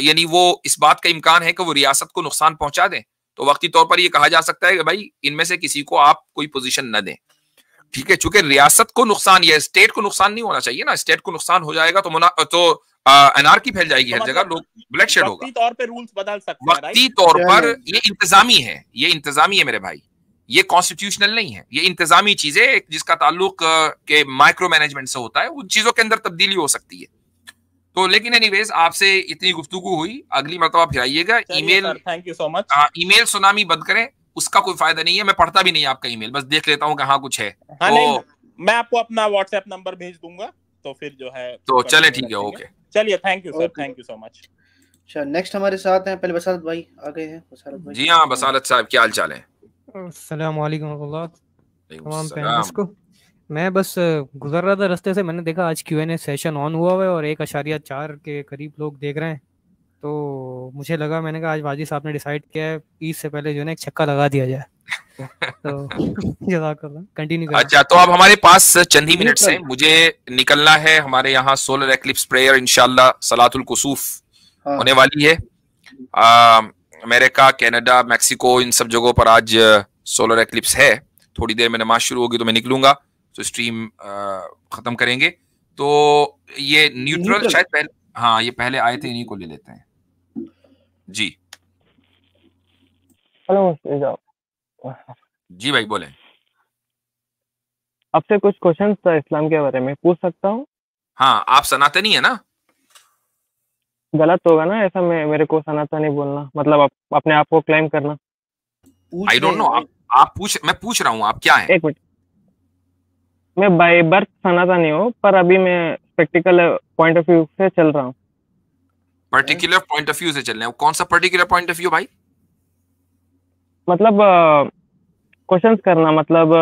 यानी वो इस बात का इम्कान है कि वो रियासत को नुकसान पहुंचा दें, तो वक्ती तौर पर ये कहा जा सकता है कि भाई इनमें से किसी को आप कोई पोजीशन न दें। ठीक है, चूंकि रियासत को नुकसान या स्टेट को नुकसान नहीं होना चाहिए ना, स्टेट को नुकसान हो जाएगा तो अनार्की फैल जाएगी हर जगह, लोग ब्लैकशेड होगा। वक्ती तौर पे रूल्स बदल सकते हैं, वक्ती तौर पर ये इंतजामी है, ये इंतजामी है मेरे भाई, ये कॉन्स्टिट्यूशनल नहीं है, ये इंतजामी चीजें जिसका ताल्लुक के माइक्रो मैनेजमेंट से होता है, उन चीजों के अंदर तब्दीली हो सकती है। तो लेकिन एनीवेज आपसे इतनी गुफ्तगू हुई, अगली मरतबा फिर आइएगा। Email, thank you so much. Email tsunami बंद करें, उसका कोई फायदा नहीं है, मैं पढ़ता भी नहीं आपका ईमेल, बस देख लेता हूँ कि हाँ कुछ है। हाँ, नहीं, मैं आपको अपना व्हाट्सएप नंबर भेज दूंगा, तो फिर जो है तो चले, ठीक है, ओके, चलिए, thank you sir, thank you so much. अच्छा, नेक्स्ट हमारे साथ हैं पहले बसालत भाई आ गए हैं। बसालत भाई, जी हाँ, बसालत साहब क्या हाल चाल है? अस्सलाम वालेकुम तमाम पैनलिस्ट को। मैं बस गुजर रहा था रास्ते से, मैंने देखा आज Q&A सेशन ऑन हुआ है और 1.4 के करीब लोग देख रहे हैं, तो मुझे लगा, मैंने कहा आज वाजी साहब ने डिसाइड किया है ईद से पहले जो है ना एक छक्का लगा दिया जाए। तो जज़ाकल्लाह, कंटिन्यू करें। अच्छा, तो अब हमारे पास चंद ही मिनट से मुझे निकलना है, हमारे यहाँ सोलर एक्लिप्स प्रेयर इंशाल्लाह सलातुल कुसूफ होने वाली है। अमेरिका, कनाडा, मैक्सिको, इन सब जगहों पर आज सोलर एक्लिप्स है। थोड़ी देर में नमाज शुरू होगी तो मैं निकलूंगा, तो स्ट्रीम खत्म करेंगे। तो ये न्यूट्रल शायद पहले, हाँ ये पहले आए थे, इन्हीं को ले लेते हैं जी। हेलो जी भाई बोले। आपसे कुछ क्वेश्चंस था इस्लाम के बारे में, पूछ सकता हूँ? हाँ, आप सनातनी है ना? गलत होगा ना ऐसा, मेरे को सनातनी बोलना, मतलब अपने आप को क्लेम करना? आई डोंट नो, आप मैं पूछ रहा हूँ आप क्या है? एक मिनट, मैं बाय बर्थ सनातनी हूँ, पर अभी मैं प्रैक्टिकल पॉइंट ऑफ व्यू से चल रहा हूँ। पर्टिकुलर पॉइंट ऑफ व्यू से चल रहे हैं? कौन सा पर्टिकुलर पॉइंट ऑफ व्यू भाई? मतलब क्वेश्चंस करना, मतलब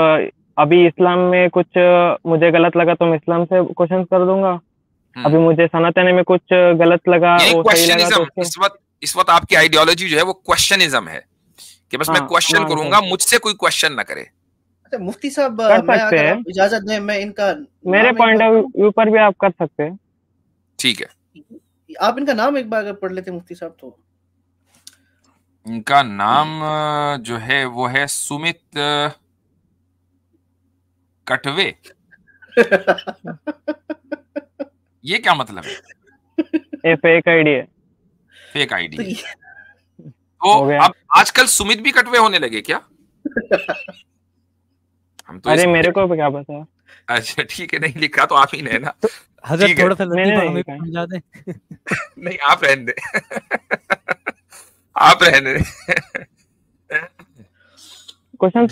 अभी इस्लाम में कुछ मुझे गलत लगा तो मैं इस्लाम से क्वेश्चंस कर दूंगा, अभी मुझे सनातनी में कुछ गलत लगा वो सही लगा तो इस वक्त आपकी आइडियोलॉजी जो है वो क्वेश्चनिज्म है कि बस मैं क्वेश्चन करूंगा, मुझसे कोई क्वेश्चन ना करे। अच्छा मुफ्ती साहब, मैं अगर इजाजत दें, मैं इनका मेरे पॉइंट ऑफ व्यू पर भी आप कर सकते हैं। ठीक है, आप इनका नाम एक बार अगर पढ़ लेते मुफ्ती साहब तो। इनका नाम जो है वो है सुमित कटवे। ये क्या मतलब है? ये फेक आईडी है। फेक आईडी तो अब आजकल सुमित भी कटवे होने लगे क्या? हम तो अरे मेरे को क्या पता। अच्छा ठीक है, नहीं लिखा तो आप ही ने ना, तो हजरत थोड़ा सा हमें समझा दें। नहीं आप रहने दे, आप रहने दे। क्वेश्चन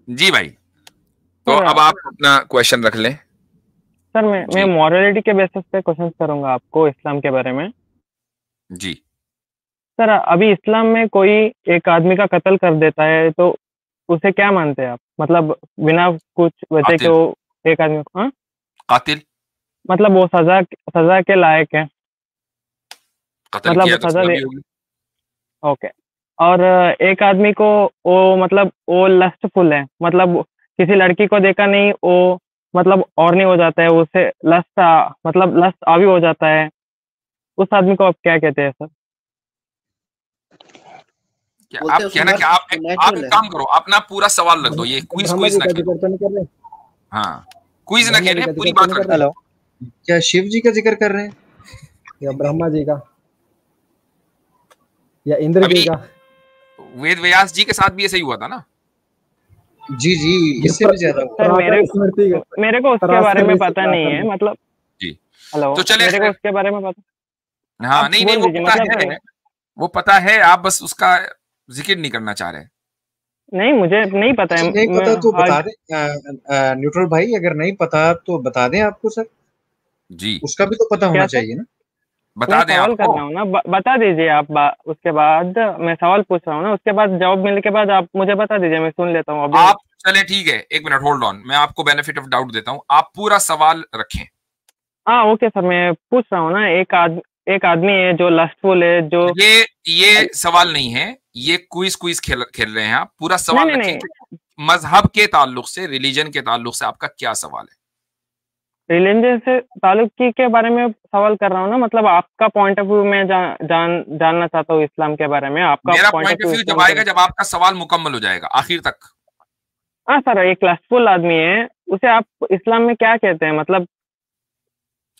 जी भाई, तो अब आप अपना क्वेश्चन रख लें। सर मैं मॉरलिटी के बेसिस पे क्वेश्चन करूंगा आपको इस्लाम के बारे में। जी सर, अभी इस्लाम में कोई एक आदमी का कत्ल कर देता है तो उसे क्या मानते हैं आप? मतलब बिना कुछ वजह के वो एक आदमी को कातिल, मतलब वो सजा के लायक है, मतलब सजा दे। ओके, और एक आदमी को वो मतलब वो लस्टफुल है, मतलब किसी लड़की को देखा नहीं, वो मतलब और नहीं हो जाता है, उसे मतलब लस्ट आवी हो जाता है, उस आदमी को आप क्या कहते हैं सर? आप कहना कि आप एक काम करो, अपना पूरा सवाल रख दो, ये क्विज ना करें। हाँ, क्विज ना करें, पूरी बात रख दो। क्या शिव जी का जिक्र कर रहे हैं या ब्रह्मा जी का या इंद्र जी का? वेद व्यास जी के साथ भी ऐसे ही हुआ था ना? जी जी, इससे भी ज्यादा। मेरे को उसके बारे में पता नहीं है, मतलब जी। हेलो, तो चले, मेरे को उसके बारे में पता। हाँ नहीं वो पता है, वो पता है, आप बस उसका जिक्र नहीं करना चाह रहे। नहीं, मुझे नहीं पता है। नहीं पता तो बता दें न्यूट्रल भाई, अगर नहीं पता तो बता दें आपको सर जी, उसका भी तो पता होना चाहिए ना। बता दें, सवाल कर रहा हूँ ना, बता दीजिए आप। उसके बाद मैं सवाल पूछ रहा हूँ ना, उसके बाद जवाब मिलने के बाद आप मुझे बता दीजिए, मैं सुन लेता हूँ। आप चले ठीक है, एक मिनट होल्ड ऑन, मैं आपको बेनिफिट ऑफ डाउट देता हूँ, आप पूरा सवाल रखें। हाँ ओके सर, मैं पूछ रहा हूँ ना, एक आदमी है जो लस्टफुल है, जो ये सवाल नहीं है, ये क्विज खेल रहे हैं आप। पूरा सवाल रखें कि मजहब के ताल्लुक से, रिलीजन के ताल्लुक से आपका क्या सवाल है? रिलीजन से ताल्लुक के बारे में सवाल कर रहा हूँ ना, मतलब आपका पॉइंट ऑफ व्यू में जानना चाहता हूँ इस्लाम के बारे में। आपका मेरा पॉइंट ऑफ व्यू जब आएगा, जब आपका सवाल मुकम्मल हो जाएगा आखिर तक। हाँ सर, एक लस्टफुल आदमी है, उसे आप इस्लाम में क्या कहते हैं? मतलब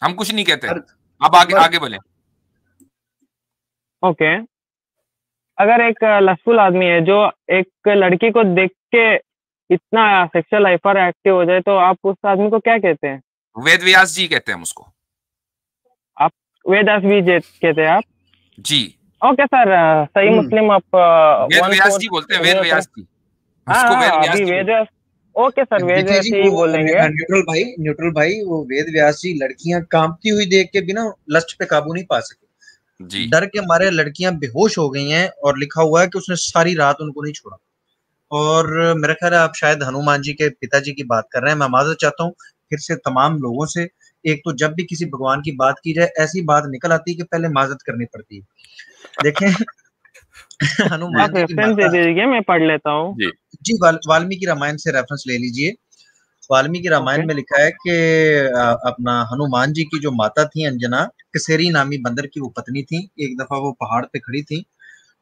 हम कुछ नहीं कहते, अब आगे बोले। ओके, अगर एक लस्टफुल आदमी है जो एक लड़की को देख के इतना सेक्सुअल हाइपर एक्टिव हो जाए, तो आप उस आदमी को क्या कहते हैं? वेद व्यास जी कहते हैं उसको। आप वेद व्यास जी कहते हैं आप? जी ओके सर, सही मुस्लिम आप वेद व्यास जी बोलते हैं, वेद व्यास जी, उसको वेद व्यास जी। वेद व्यास, ओके सर, वेद व्यास जी बोलेंगे। न्यूट्रल भाई, वो वेद व्यास जी लड़कियां कांपती हुई देख के बिना लस्ट पे काबू नहीं पा सके जी। डर के मारे लड़कियां बेहोश हो गई हैं, और लिखा हुआ है कि उसने सारी रात उनको नहीं छोड़ा। और मेरा ख्याल है आप शायद हनुमान जी के पिताजी की बात कर रहे हैं। मैं माजरत चाहता हूँ फिर से तमाम लोगों से। एक तो जब भी किसी भगवान की बात की जाए, ऐसी बात निकल आती है कि पहले माजरत करनी पड़ती है। देखें हनुमान जी की रेफरेंस दे दीजिए, मैं पढ़ लेता हूँ जी। वाल्मीकि रामायण से रेफरेंस ले लीजिए। वाल्मीकि रामायण में लिखा है कि अपना हनुमान जी की जो माता थी अंजना, कसेरी नामी बंदर की वो पत्नी थी। एक दफा वो पहाड़ पे खड़ी थी,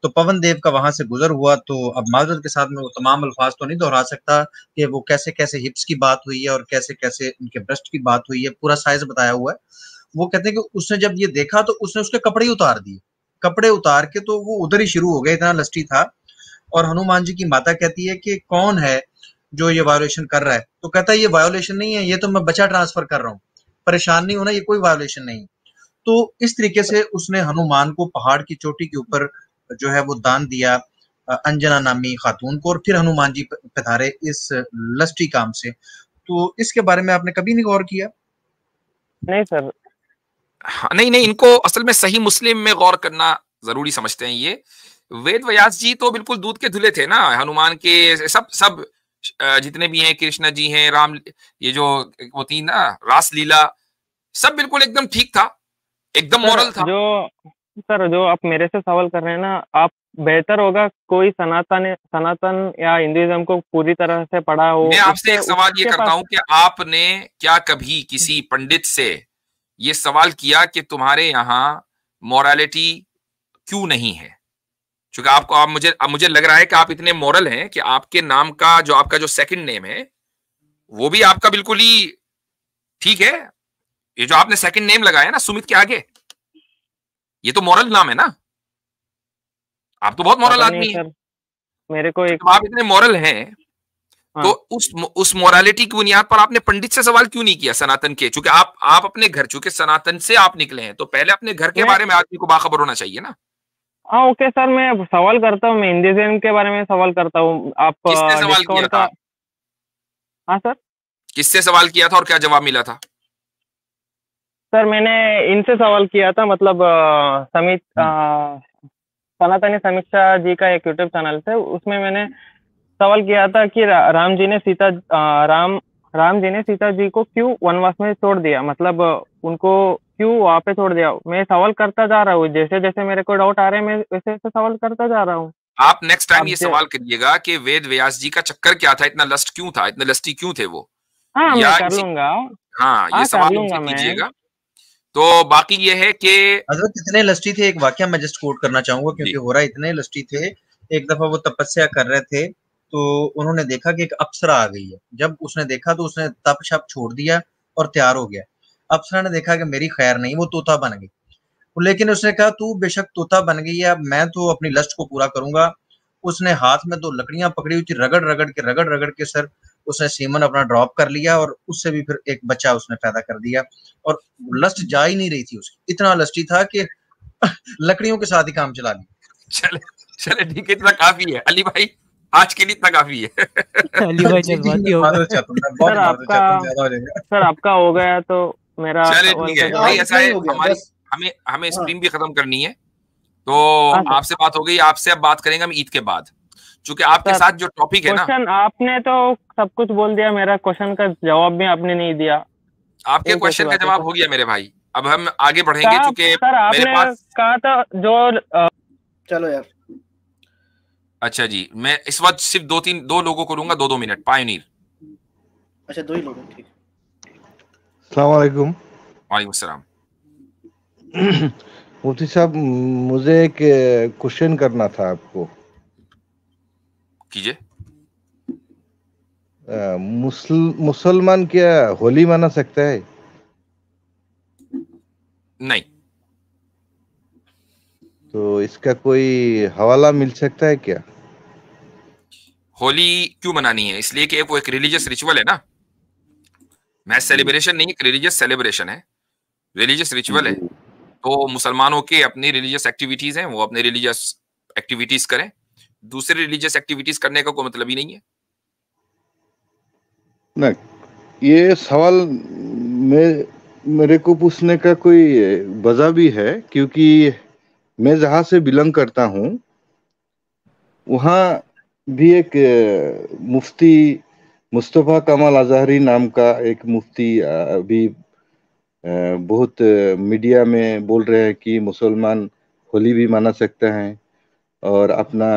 तो पवन देव का वहां से गुजर हुआ। तो अब माजरत के साथ में वो तमाम अल्फाज तो नहीं दोहरा सकता कि वो कैसे कैसे हिप्स की बात हुई है और कैसे कैसे उनके ब्रेस्ट की बात हुई है, पूरा साइज बताया हुआ है। वो कहते हैं कि उसने जब ये देखा तो उसने उसके कपड़े ही उतार दिए। कपड़े उतार के तो वो उधर ही शुरू हो गया, इतना लस्टी था। और हनुमान जी की माता कहती है कि कौन है जो ये वायोलेशन कर रहा है? तो कहता है ये वायोलेशन नहीं है, ये तो मैं बच्चा ट्रांसफर कर रहा हूँ, परेशान नहीं होना, ये कोई वायोलेशन नहीं। तो इस तरीके से उसने हनुमान को पहाड़ की चोटी के ऊपर जो है वो दान दिया अंजना नामी खातून को, और फिर हनुमान जी पधारे इस लस्टी काम से। तो इसके बारे में आपने कभी नहीं गौर किया? नहीं सर, नहीं, इनको असल में सही मुस्लिम में गौर करना जरूरी समझते हैं ये। वेद व्यास जी तो बिल्कुल दूध के धुले थे ना, हनुमान के सब जितने भी हैं, कृष्ण जी हैं, राम, ये जो होती ना रास लीला, सब बिल्कुल एकदम ठीक था, एकदम मोरल था। जो आप मेरे से सवाल कर रहे हैं ना, आप बेहतर होगा कोई सनातन या हिंदुइज्म को पूरी तरह से पढ़ा हो। मैं आपसे एक सवाल ये करता हूँ कि आपने क्या कभी किसी पंडित से ये सवाल किया कि तुम्हारे यहाँ मोरालिटी क्यों नहीं है? क्योंकि आप मुझे लग रहा है कि आप इतने मोरल हैं कि आपके नाम का जो आपका जो सेकंड नेम है वो भी आपका बिल्कुल ही ठीक है। ये जो आपने सेकंड नेम लगाया ना सुमित के आगे, ये तो मोरल नाम है ना, आप तो बहुत मोरल आदमी हैं। मेरे को एक आप इतने मोरल हैं, हाँ। तो उस मोरालिटी की बुनियाद पर आपने पंडित से सवाल क्यों नहीं किया सनातन के? क्योंकि आप अपने घर, चूंकि सनातन से आप निकले हैं, तो पहले अपने घर के बारे में आदमी को बाखबर होना चाहिए ना। हाँ ओके सर, मैं सवाल करता हूँ, मैं हिंदुइज्म के बारे में सवाल करता हूँ। आप किससे सवाल किया था? हाँ सर, किससे सवाल किया था और क्या जवाब मिला था? सर मैंने इनसे सवाल किया था, मतलब सनातनी समीक्षा जी का एक यूट्यूब चैनल है, उसमें मैंने सवाल किया था कि राम जी ने सीता जी को क्यों वनवास में छोड़ दिया, मतलब उनको क्यों वहां पे छोड़ दिया। मैं सवाल करता जा रहा हूँ, जैसे जैसे मेरे को डाउट आ रहे हैं मैं वैसे वैसे सवाल करता जा रहा हूँ। आप नेक्स्ट टाइम ये सवाल करिएगा कि वेद व्यास जी का चक्कर क्या था, इतना लस्ट क्यों था, इतने लस्टी क्यों थे वो? हाँ मैं कर लूंगा। हाँ ये सवाल कीजिएगा। तो बाकी ये है कि हजरत इतने लस्टी थे, एक वाकया मैं जस्ट कोट करना चाहूंगा क्योंकि हो रहा है, इतने लस्टी थे। एक दफा वो तपस्या कर रहे थे, तो उन्होंने देखा कि एक अप्सरा आ गई है। जब उसने देखा तो उसने तप शप छोड़ दिया और तैयार हो गया। अप्सरा ने देखा कि मेरी खैर नहीं, वो तोता बन गई। लेकिन उसने कहा तू बेशक तोता बन गई है, अब मैं तो अपनी लस्ट को पूरा करूंगा। उसने हाथ में 2 लकड़ियां पकड़ी हुई थी, रगड़ रगड़ के सर उसने सीमन अपना ड्रॉप कर लिया, और उससे भी फिर एक बच्चा उसने पैदा कर दिया। और लस्ट जा ही नहीं रही थी उसकी, इतना लस्टी था कि लकड़ियों के साथ ही काम चला लिया। चले ठीक है, इतना काफी है अली भाई, आज के लिए इतना काफी है। अली भाई जज्बाती हो गए। सर आपका हो गया तो मेरा, चले ठीक है भाई, ऐसा है हमें स्ट्रीम भी खत्म करनी है, तो आपसे बात हो गई। आपसे अब बात करेंगे हम ईद के बाद। चूंकि आपके साथ जो टॉपिक है ना, क्वेश्चन आपने तो सब कुछ बोल दिया, मेरा क्वेश्चन का जवाब भी आपने नहीं दिया। आपके क्वेश्चन का जवाब हो गया मेरे भाई। अब हम आगे बढ़ेंगे चूंकि मेरे पास कहा था जो चलो यार। अच्छा जी, मैं इस वक्त सिर्फ दो लोगों को लूंगा, 2-2 मिनट। पायोनीर। अच्छा, 2 ही लोग हैं, ठीक। अस्सलाम वालेकुम। वालेकुम सलाम। मुफ्ती साहब, मुझे एक क्वेश्चन करना था आपको। कीजिए। मुसलमान क्या होली मना सकता है? नहीं। तो इसका कोई हवाला मिल सकता है क्या? होली क्यों मनानी है? इसलिए कि वो एक रिलीजियस रिचुअल है ना, मैच सेलिब्रेशन नहीं, एक रिलीजियस सेलिब्रेशन है, रिलीजियस रिचुअल है। तो मुसलमानों के अपनी रिलीजियस एक्टिविटीज हैं, वो अपने रिलीजियस एक्टिविटीज करें, दूसरे रिलीजियस एक्टिविटीज करने का कोई मतलब ही नहीं है ना। ये सवाल मेरे को पूछने का कोई वजह भी है, क्योंकि मैं जहां से बिलोंग करता हूं वहां भी एक मुफ्ती मुस्तफा कमाल अजहरी नाम का एक मुफ्ती अभी बहुत मीडिया में बोल रहे हैं कि मुसलमान होली भी मना सकते हैं और अपना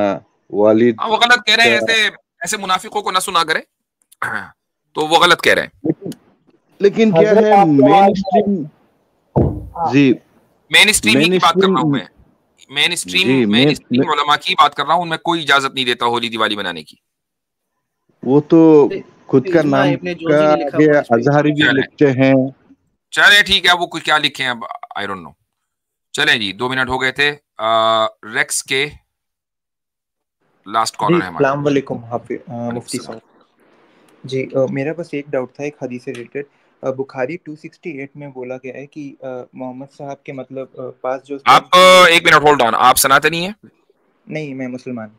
वालिद। वो गलत कह रहे हैं, ऐसे मुनाफिकों को ना सुना करें, तो वो गलत कह रहे हैं। लेकिन क्या है, मेन स्ट्रीम जी, मेन स्ट्रीम की बात कर रहा हूं मैं, मेन स्ट्रीम उलमा की बात कर रहा हूं। उनमें कोई इजाजत नहीं देता होली दिवाली मनाने की। वो तो खुद का नाम का अजहरी भी लिखते हैं। चले ठीक है, वो कुछ क्या लिखे हैं अब आई डोंट नो। चले जी, 2 मिनट हो गए थे। रेक्स के लास्ट कॉलर है हमारा। अस्सलाम वालेकुम मुफ्ती साहब जी। मेरा बस एक डाउट था, एक हदीस से रिलेटेड। बुखारी 268 में बोला गया है कि मोहम्मद साहब के मतलब पास जो आप 1 मिनट होल्ड ऑन। आप सनातनी हैं? नहीं, मैं मुसलमान।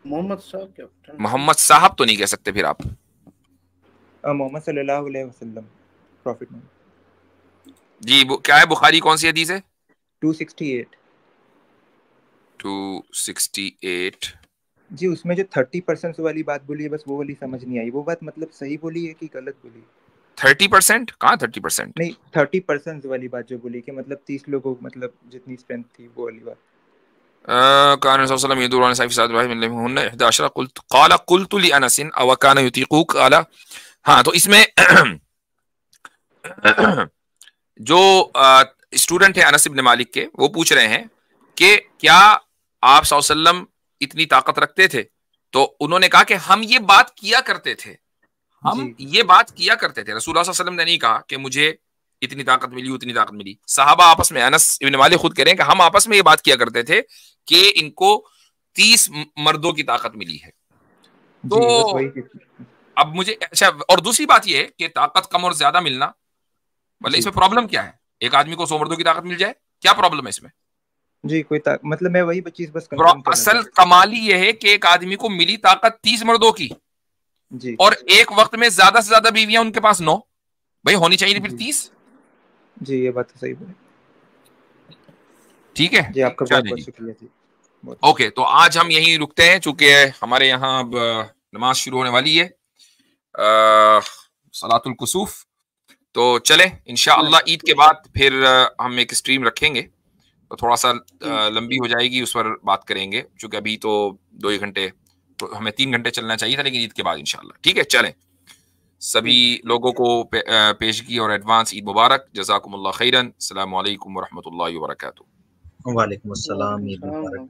मोहम्मद साहब क्या? मोहम्मद साहब तो नहीं कह सकते फिर आप। मोहम्मद सल्लल्लाहु अलैहि वसल्लम, प्रॉफिट जी। क्या है बुखारी, कौन सी हदीस है? 268 जी। उसमें जो 30% वाली बात बोली है, बस वो वाली समझ नहीं आई। वो बात मतलब सही बोली है कि गलत बोली? 30%? कहाँ 30%? नहीं, 30% वाली बात जो बोली कि मतलब 30 लोगों मतलब जितनी स्ट्रेंथ थी, वो वाली बात। हाँ, तो इसमें जो स्टूडेंट है अनस इब्न मालिक के, वो पूछ रहे हैं कि क्या आप सल्लल्लाहु अलैहि वसल्लम इतनी ताकत रखते थे? तो उन्होंने कहा कि हम ये बात किया करते थे, हम ये बात किया करते थे। रसूलुल्लाह सल्लल्लाहु अलैहि वसल्लम ने नहीं कहा कि मुझे इतनी ताकत मिली, उतनी ताकत मिली। सहाबा आपस में, अनस इब्न मालिक खुद कह रहे हैं कि हम आपस में ये बात किया करते थे कि इनको 30 मर्दों की ताकत मिली है। तो अब मुझे अच्छा, और दूसरी बात ये है कि ताकत कम और ज्यादा मिलना, मतलब इसमें प्रॉब्लम क्या है? एक आदमी को 100 मर्दों की ताकत मिल जाए, क्या प्रॉब्लम है इसमें? जी कोई मतलब मैं वही चीज बस असल कमाली ये है कि एक आदमी को मिली ताकत 30 मर्दों की जी, और एक वक्त में ज्यादा से ज्यादा बीवियां उनके पास 9, भाई होनी चाहिए फिर 30। जी ये बात तो सही बोली। ठीक है जी, आपका बहुत बहुत शुक्रिया जी। ओके, तो आज हम यहीं रुकते हैं, चूंकि हमारे यहाँ अब नमाज शुरू होने वाली है, सलातुल कुसूफ। तो चले इंशाअल्लाह ईद के बाद फिर हम एक स्ट्रीम रखेंगे, तो थोड़ा सा लंबी हो जाएगी, उस पर बात करेंगे, क्योंकि अभी तो 2 ही घंटे, तो हमें 3 घंटे चलना चाहिए था, लेकिन ईद के बाद इंशाअल्लाह। ठीक है, चलें। सभी लोगों को पेशगी और एडवांस ईद मुबारक। जज़ाकुमुल्लाह खैरन। अस्सलामु अलैकुम व रहमतुल्लाहि व बरकातुहू। वालेकुम अस्सलाम। ईद मुबारक।